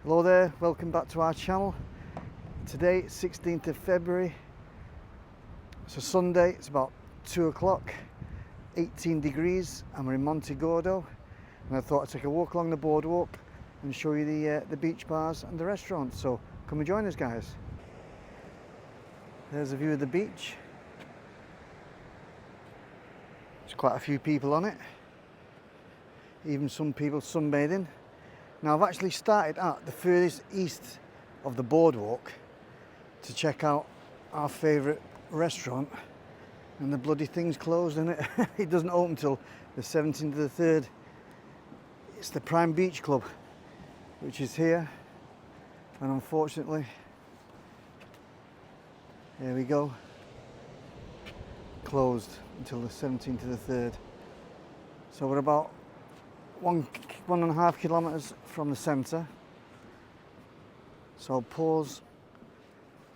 Hello there, welcome back to our channel. Today, 16th of February. It's a Sunday, it's about 2 o'clock, 18 degrees, and we're in Monte Gordo. And I thought I'd take a walk along the boardwalk and show you the beach bars and the restaurants. So come and join us, guys. There's a view of the beach. There's quite a few people on it, even some people sunbathing. Now I've actually started at the furthest east of the boardwalk to check out our favourite restaurant, and the bloody thing's closed, isn't it? It doesn't open till the 17th of the 3rd. It's the Prime Beach Club, which is here, and unfortunately, here we go, closed until the 17th of the 3rd. So we're about 1.5 kilometres from the centre, so I'll pause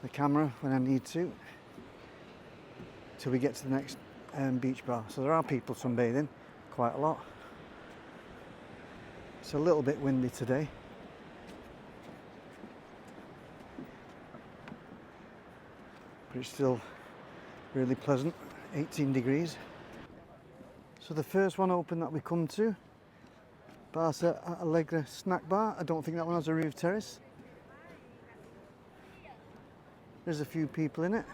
the camera when I need to till we get to the next beach bar. So there are people sunbathing, quite a lot. It's a little bit windy today, but it's still really pleasant, 18 degrees. So the first one open that we come to, Barca Alegre snack bar. I don't think that one has a roof terrace. There's a few people in it,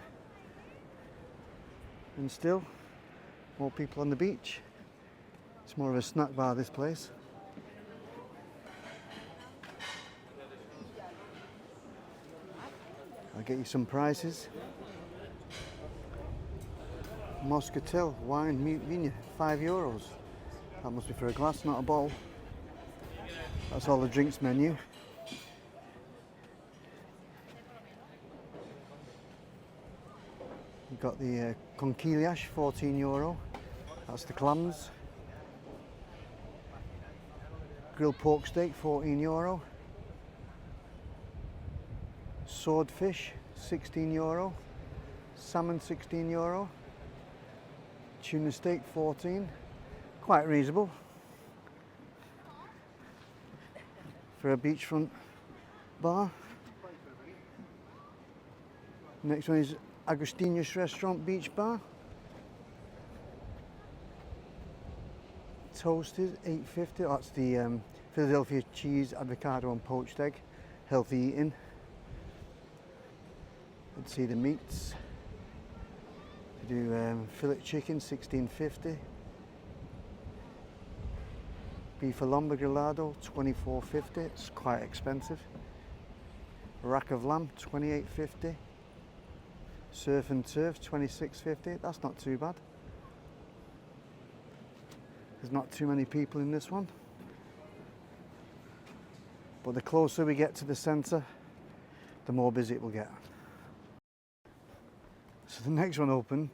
and still more people on the beach. It's more of a snack bar, this place. I'll get you some prices. Moscatel wine mute vina, €5. That must be for a glass, not a bottle. That's all the drinks menu. You've got the conquillas, €14. That's the clams. Grilled pork steak, €14. Swordfish, €16. Salmon, €16. Tuna steak, 14. Quite reasonable for a beachfront bar. Next one is Agostinho's Restaurant Beach Bar. Toasted, $8.50. That's the Philadelphia cheese, avocado and poached egg. Healthy eating. Let's see the meats. They do fillet chicken, $16.50. Beef lomba grillado, $24.50. It's quite expensive. Rack of lamb, $28.50. Surf and turf, $26.50. That's not too bad. There's not too many people in this one, but the closer we get to the centre, the more busy it will get. So the next one open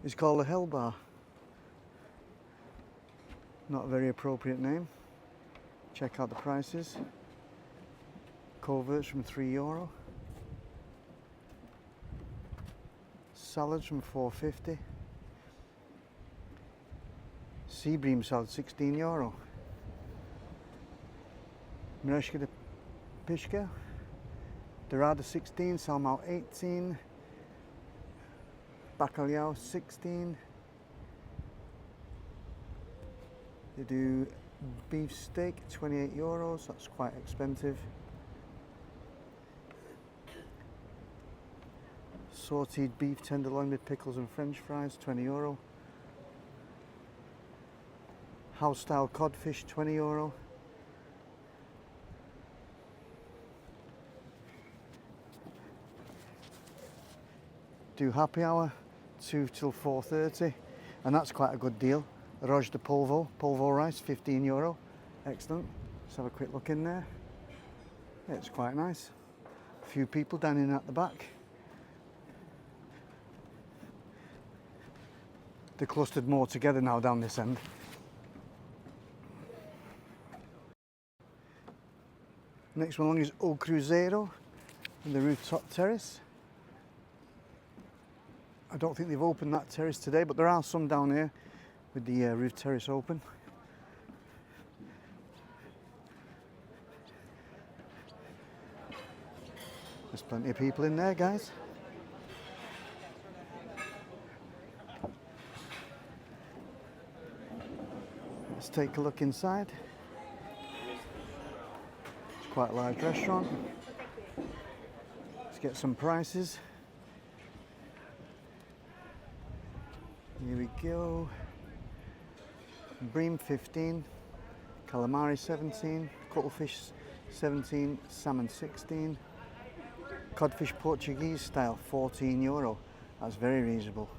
is called the Hell Bar. Not a very appropriate name. Check out the prices. Coverts from €3. Salads from €4.50. Sea bream salad, €16. Mreshka de Pishka. Dorada, 16. Salmão, 18. Bacalhau, 16. They do beef steak, €28. That's quite expensive. Sauteed beef tenderloin with pickles and French fries, €20. House style codfish, €20. Do happy hour, 2 till 4:30, and that's quite a good deal. Arroz de polvo, polvo rice, €15. Excellent. Let's have a quick look in there. Yeah, it's quite nice. A few people dining at the back. They're clustered more together now down this end. Next one along is O Cruzeiro and the rooftop terrace. I don't think they've opened that terrace today, but there are some down here with the roof terrace open. There's plenty of people in there, guys. Let's take a look inside. It's quite a large restaurant. Let's get some prices. Here we go. Bream 15, calamari 17, cuttlefish 17, salmon 16, codfish Portuguese style €14. That's very reasonable.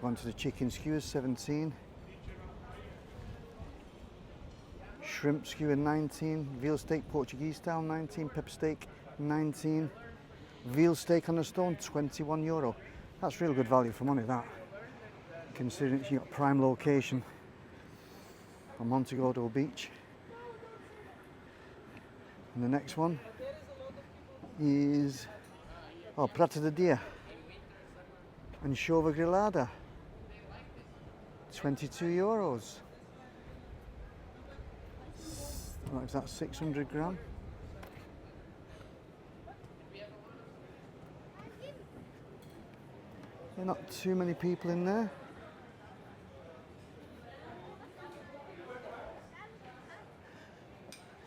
Going to the chicken skewers 17, shrimp skewer 19, veal steak Portuguese style 19, pepper steak 19, veal steak on the stone €21. That's real good value for money, that, considering it's got prime location on Monte Gordo Beach. And the next one is Prata de Dia and Shova Grillada, €22. What is that, 600 gram? There are not too many people in there.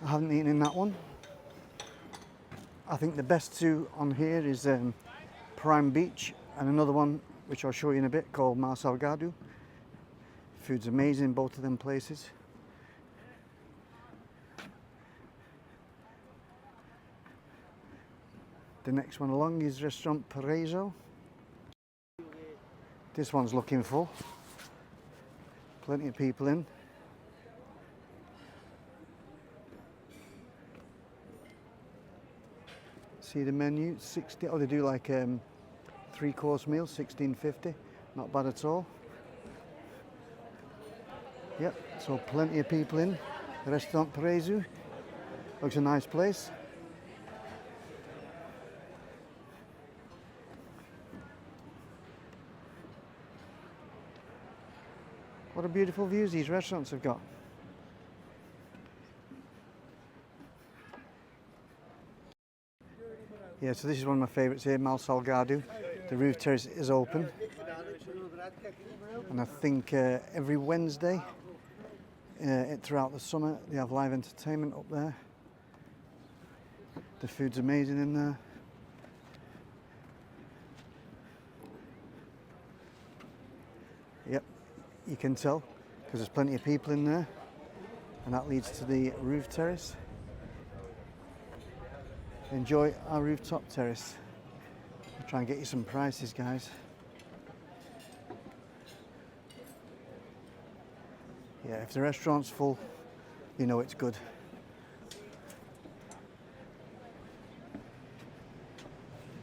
I haven't eaten in that one. I think the best two on here is Prime Beach and another one which I'll show you in a bit called Mar Salgado. Food's amazing in both of them places. The next one along is Restaurant Paraiso. This one's looking full. Plenty of people in. See the menu, 60. Oh, they do like 3-course meal, $16.50. Not bad at all. Yep, so plenty of people in. The Restaurant Paraiso. Looks a nice place. What a beautiful views these restaurants have got. Yeah, so this is one of my favourites here, Mar Salgado. The roof terrace is open. And I think every Wednesday throughout the summer they have live entertainment up there. The food's amazing in there. Yep, you can tell because there's plenty of people in there. And that leads to the roof terrace. Enjoy our rooftop terrace. I'll try and get you some prices, guys. Yeah, if the restaurant's full, you know it's good.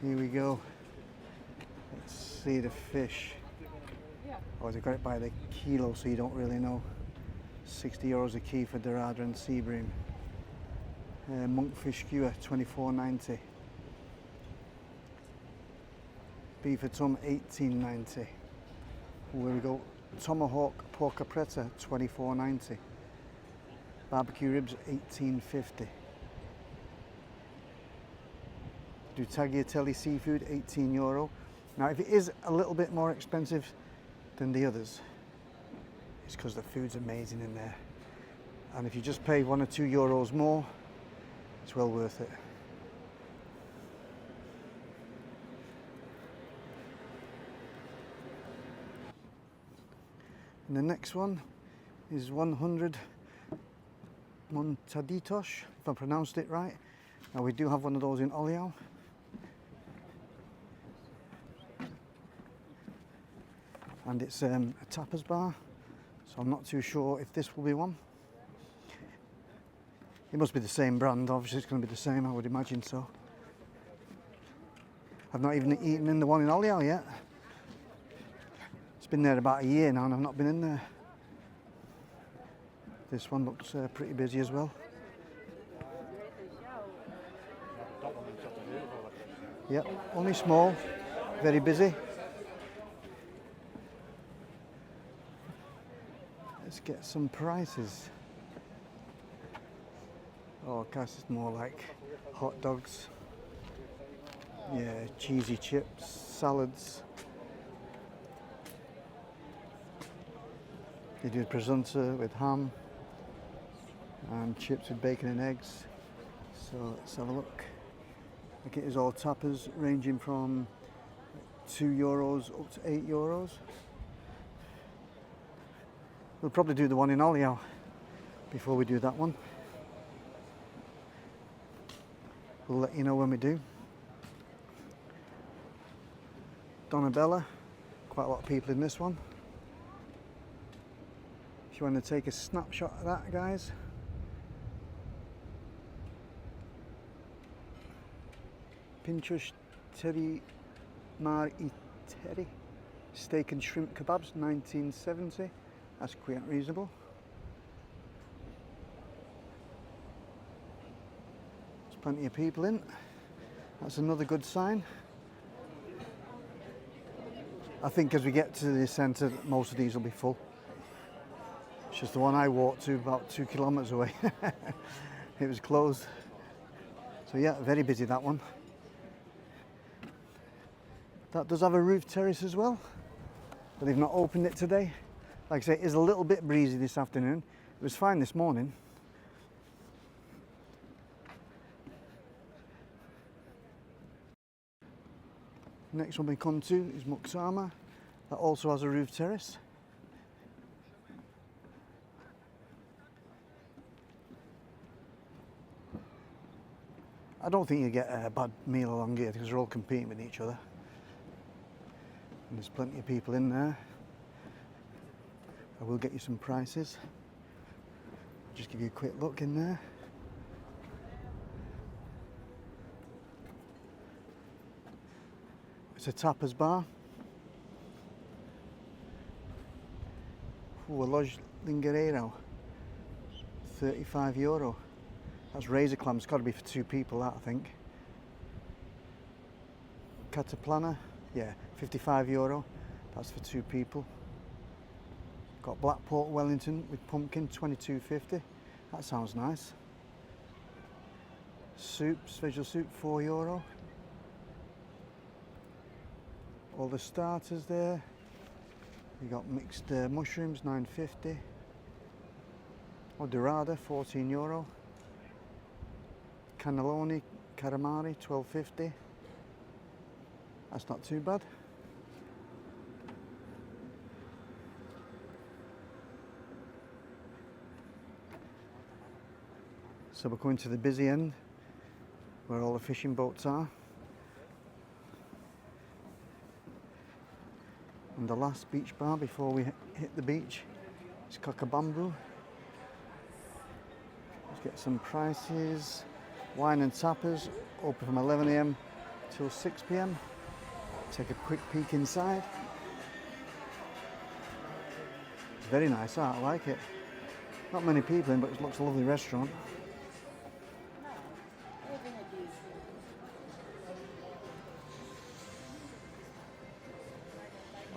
Here we go. Let's see the fish. Oh, they've got it by the kilo, so you don't really know. €60 a key for dorada and sea bream. Monkfish skewer, $24.90. Beef atum, $18.90. Here we go. Tomahawk porca preta, $24.90. Barbecue ribs, $18.50. Do tagliatelle seafood, €18. Now, if it is a little bit more expensive than the others, it's because the food's amazing in there. And if you just pay €1 or €2 more, it's well worth it. And the next one is 100 Montaditos, if I pronounced it right. Now we do have one of those in Oliao. And it's a tapas bar, so I'm not too sure if this will be one. It must be the same brand, obviously it's going to be the same, I would imagine so. I've not even eaten in the one in Oliao yet. It's been there about a year now and I've not been in there. This one looks pretty busy as well. Yep, only small, very busy. Let's get some prices. Oh, guys, it's more like hot dogs. Yeah, cheesy chips, salads. They do presunta with ham and chips with bacon and eggs. So let's have a look. I think it is all tapas ranging from €2 up to €8. We'll probably do the one in Algarve before we do that one. We'll let you know when we do. Donabella, quite a lot of people in this one. If you want to take a snapshot of that, guys. Pinchos Teri Mar I Teri. Steak and shrimp kebabs, 1970. That's quite reasonable. There's plenty of people in. That's another good sign. I think as we get to the centre, most of these will be full. It's just the one I walked to about 2 kilometres away. It was closed. So yeah, very busy, that one. That does have a roof terrace as well, but they've not opened it today. Like I say, it is a little bit breezy this afternoon. It was fine this morning. Next one we come to is Muxama. That also has a roof terrace. I don't think you get a bad meal along here because they're all competing with each other. And there's plenty of people in there. I will get you some prices. Just give you a quick look in there. It's a tapas bar. Ooh, a Lodge Lingueiro, €35. That's razor clams, got to be for 2 people, that I think. Cataplana, yeah, €55. That's for 2 people. Got black pork Wellington with pumpkin, $22.50. That sounds nice. Soups, veggie soup, €4. All the starters there. You got mixed mushrooms, $9.50. Or dorada, €14. Cannelloni, calamari, $12.50. That's not too bad. So we're coming to the busy end, where all the fishing boats are. And the last beach bar before we hit the beach is Cockabamboo. Let's get some prices. Wine and tapas, open from 11 AM till 6 PM. Take a quick peek inside. It's very nice, I like it. Not many people in, but it looks a lovely restaurant.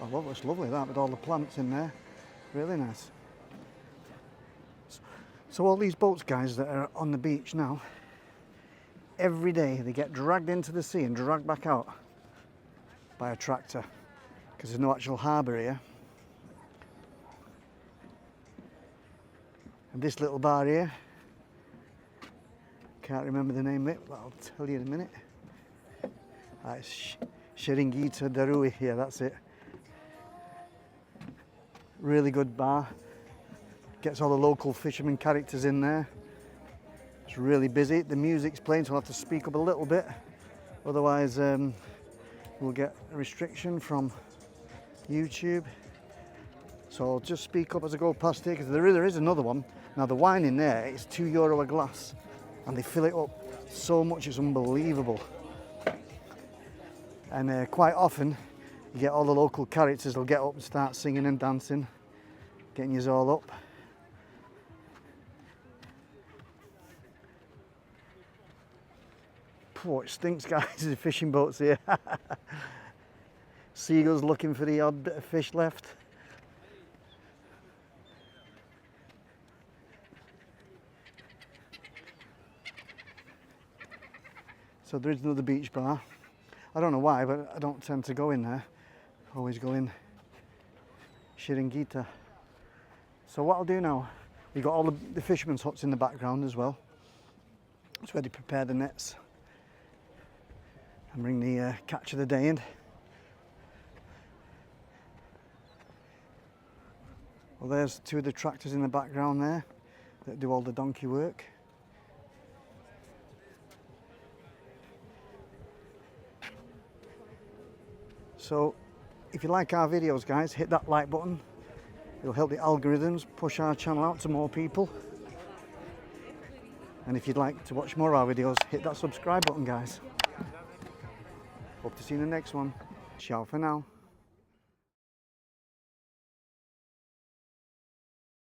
I love it, it's lovely that, with all the plants in there. Really nice. So all these boats, guys, that are on the beach now, every day they get dragged into the sea and dragged back out by a tractor, because there's no actual harbour here. And this little bar here, can't remember the name of it, but I'll tell you in a minute. It's Chiringuito Darui, yeah, that's it. Really good bar. Gets all the local fishermen characters in there. It's really busy. The music's playing, so I'll have to speak up a little bit. Otherwise, we'll get a restriction from YouTube. So I'll just speak up as I go past here, because there is another one. Now the wine in there is €2 a glass, and they fill it up so much it's unbelievable. And quite often, you get all the local characters, they'll get up and start singing and dancing, getting you all up. Oh, it stinks, guys, the fishing boats here. Seagulls looking for the odd bit of fish left. So there is another beach bar. I don't know why, but I don't tend to go in there. I always go in Chiringuita. So what I'll do now, we've got all the fishermen's huts in the background as well. It's where they prepare the nets and bring the catch of the day in. Well, there's two of the tractors in the background there that do all the donkey work. So if you like our videos, guys, hit that like button. It'll help the algorithms push our channel out to more people. And if you'd like to watch more of our videos, hit that subscribe button, guys. Hope to see you in the next one. Ciao for now.